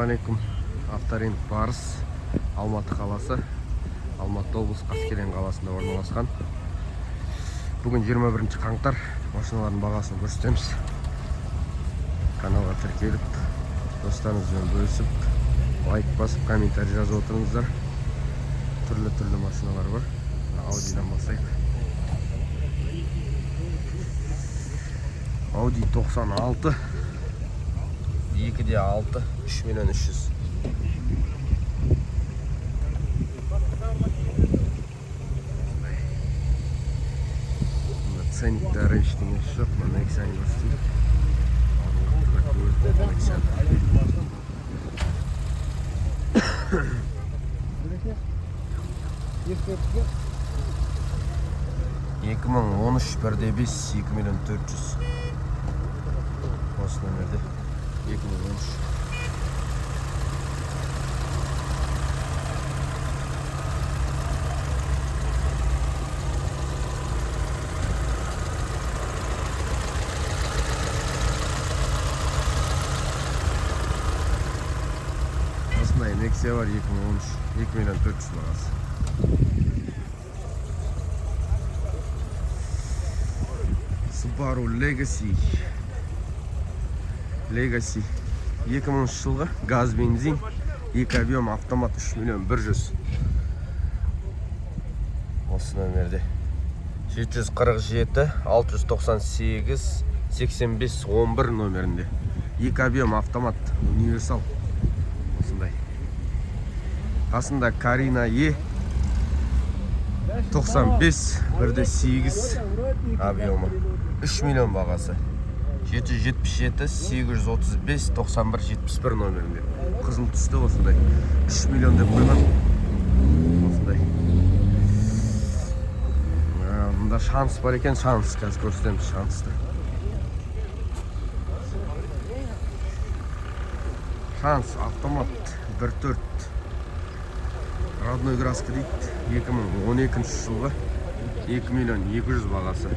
Ассалаумағалейкум. Авторинг Барыс, Алматы қаласы, Алматы облысы Қаскелең қаласында орналасқан. Бүгін 21 қаңтар. Машиналардың бағасын көрсетеміз. Каналға тіркеліп, достарыңызбен бөлісіп, лайк басып, комментарий жазып отырыңыздар. Түрлі машиналар бар. Ауdi'дан бастайық. Audi 96 2.6 3.300.000. Ценниктері ештеңесі жоқ. Мына Nexia көрсетейін. Екі мың 13 1.5 2.400.000. Осы нөмірде 2013. Осындай Nexia var 2013. 2.400.000 бағасы. Subaru Legacy 2000 жылғы газ бензин 2 объем автомат 3.100.000. Осы нөмерде 747 698 85 11 нөмерінде 2 объем автомат универсал. Осындай. Қасында Карина Е 95 1.8 объемы 3 миллион бағасы. 777 835 91 71 нөмерінде. Қызыл түсті осындай. 3 миллион деп қойған. Осындай. Мұнда шанс бар екен, шанс. Қазір көрсетеміз шансты. Шанс автомат 1.4. Родной краска дейді. 2012 жылғы 2 миллион 200 бағасы.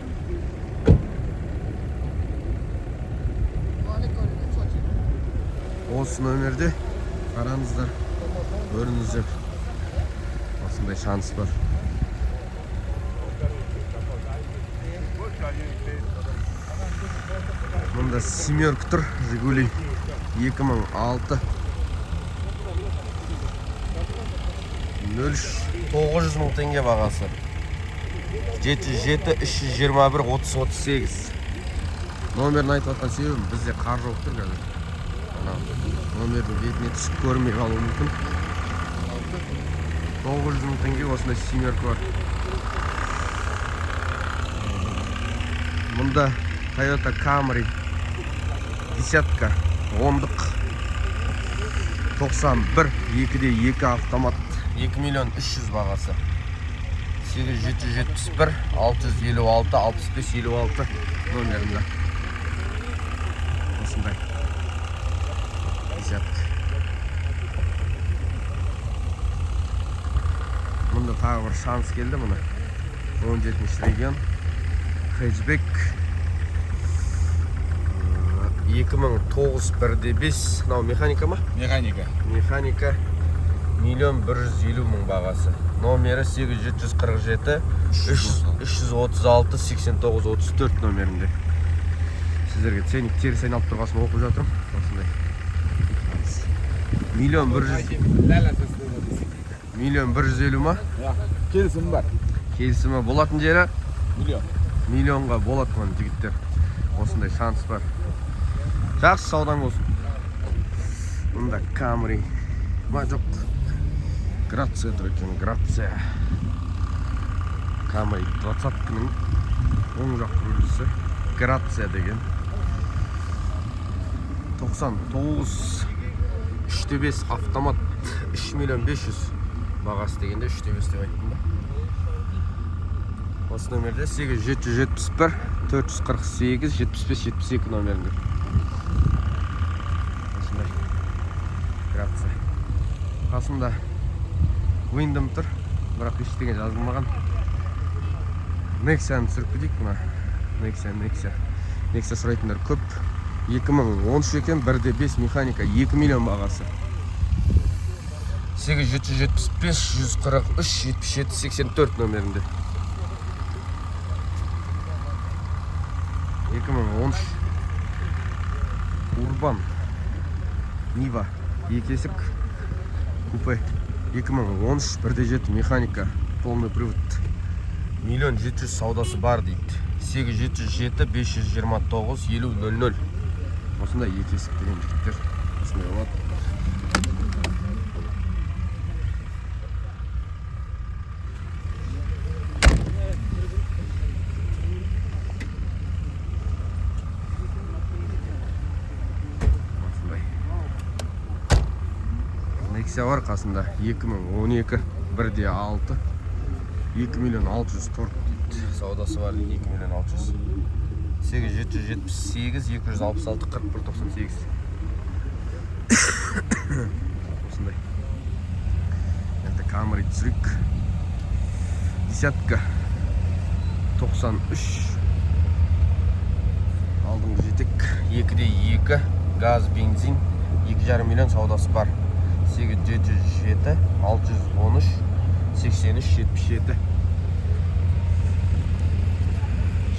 Осы нөмерде қараңыздар, көріңіздер. Осындай шанс бар. Мұнда семерка тұр, Жигули 2006 900 мың теңге бағасы. 77 321 3038. Номерін айтып отқан себебім, бізде қар жоқ тұр қазір. Номердің бетіне түсіп көрмей қалуы мүмкін. 900 мың теңге осындай семерка бар. Мұнда Toyota Camry десятка 10-дық 91 2.2 автомат 2 миллион 300 бағасы. 771 656 65 56 номерінде. Осындай. Мұнда тағы бір шанс келді мұны. 17 регион. Хэтчбек 2009 1.5. Мынау механика ма? Механика 1.150.000 бағасы. Номері 8747 336 89 34 номерінде. Сіздерге ценник теріс айналып тұрғасын оқып жатырмын. Осындай. Миллион 150 ма? Келісім бар. Келісімі болатын жері? Миллионға болады мұн жігіттер. Осындай шанс бар. Жақсы саудаң болсын. Мұнда Camry. Ма жоқ. Грация тұр екен, Грация. Camry 20-кінің оң жақ үлгісі. Грация деген. 99 3.5 автомат 3 миллион 500 бағасы дегенде 3.5 деп айттым да. Осы нөмерде 8771 448 75 72 номерінде. Осындай. Грация. Қасында Windom тұр, бірақ ештеңе жазылмаған. Nexia'ны түсіріп кетейік мұна. Nexia сұрайтындар көп. 2013 екен, 1.5 механика 2 миллион бағасы. 8775 143 77 84 нөмірінде. 2013 Урбан Нива екі есік купе. 2013 1.7 механика полный привод. 1 700 саудасы бар дейді. 8707 529 5000. Осындай екі есік деген жігіттер осындай болады. Nexia var қасында 2012 1.6 2.600.000 дейді. Саудасы бар 2.600.000. 8778 266 4198. Осындай. Енді Camry түсірік. Десятка 93. Алдыңғы жетек 2.2 газ бензин 2,5 миллион саудасы бар. 8707 613 83 77.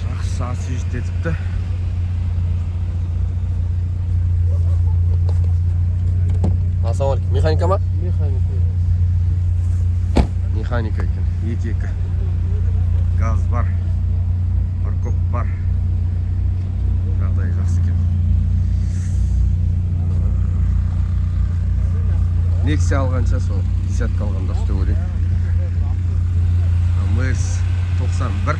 Жақсы асыжет етіпті. Ассалаумалейкум. Механика ма? Механика екен. 2.2 газ бар. Паркоп бар. Жағдай жақсы екен. Nexia алғанша сол десятка алған дұрыс деп ойлаймын. МС 91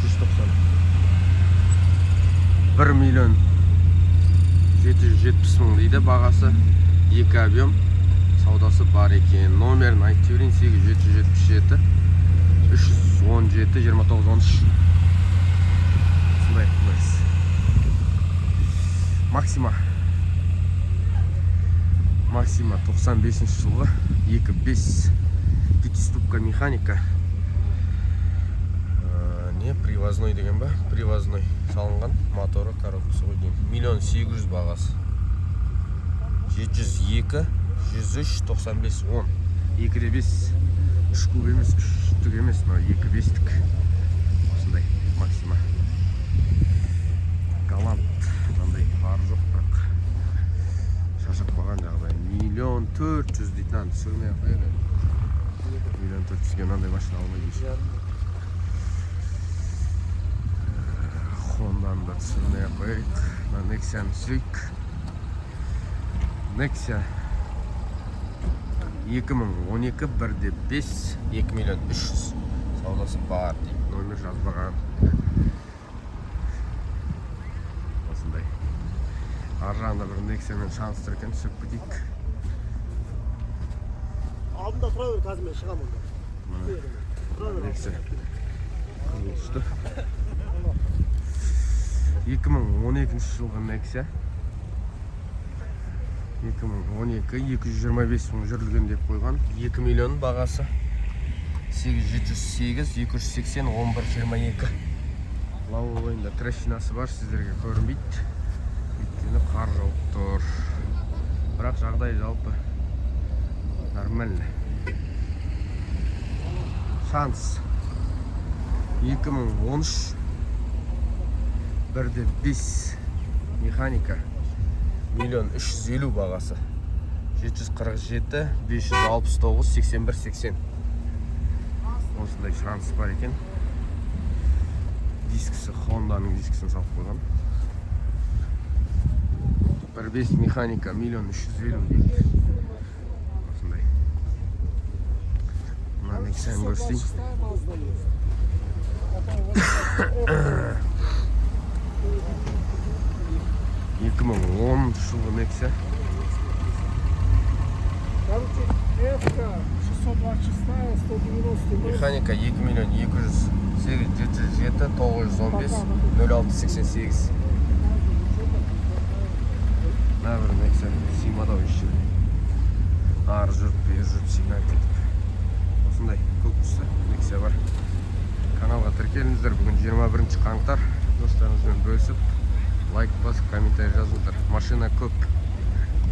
190 1 миллион 770 мың дейді бағасы. 2 объем саудасы бар екен. Номерін айтып жіберейін. 8777 317 2913. Осындай МС. Максима 95 жылғы 2.5 пятиступка механика. Не привозной деген ба? Привозной салынған моторы, коробкасы ғой дейін. 1 800 бағасы. 702 103 95 10. 2.5 3 куб емес, 3-түк емес, 2.5-түк. Осындай Максима. Галант. Мынандай бар жоқ бірақ. Шашып қойған жағдай. 1.400.000 дейтін түсірмей қойып. 1.400.000-ге мынандай машина алмайды еш. Хонданы да түсірмей қойып. Nexia-ны түсірейік. Nexia 2012 1.5 2.300.000 саудасы бар дейді. Номер жазбаған. Осындай. Ар жағында бір Nexia-мен шанстыр екен, түсіп кетейік. Алдында тұра бер, қазір мен шығамын онда. Nexia. Күшті. 2012 жылғы Nexia. 2012 225 мың жүрілген деп қойған. 2 миллион бағасы. 8708 280 1122. Лаулойында трещинасы бар, сіздерге көрінбейді. Өйткені қар жауып тұр. Бірақ жағдай жалпы нормально. Шанс 2013 1.5 механика 1 350 бағасы. 747 569 81 80. Осындай шанс бар екен. Дискісі Honda-ның дискісін салып қойған. 1.5 механика 1 350 дейді. Осындай. Мына Nexia-ны көрсетейін. 2010 жылғы Nexia. Механика 2 миллион 200 807 915 0688. Бір Nexia симадау еще. Ар жүріп, бер жүріп, сигнал кетіп. Осындай көп түсті Nexia бар. Каналға тіркеліңіздер. Бүгін 21 қаңтар. Достарыңызбен бөлісіп, лайк басып, комментарий жазыңыздар. Машина көп.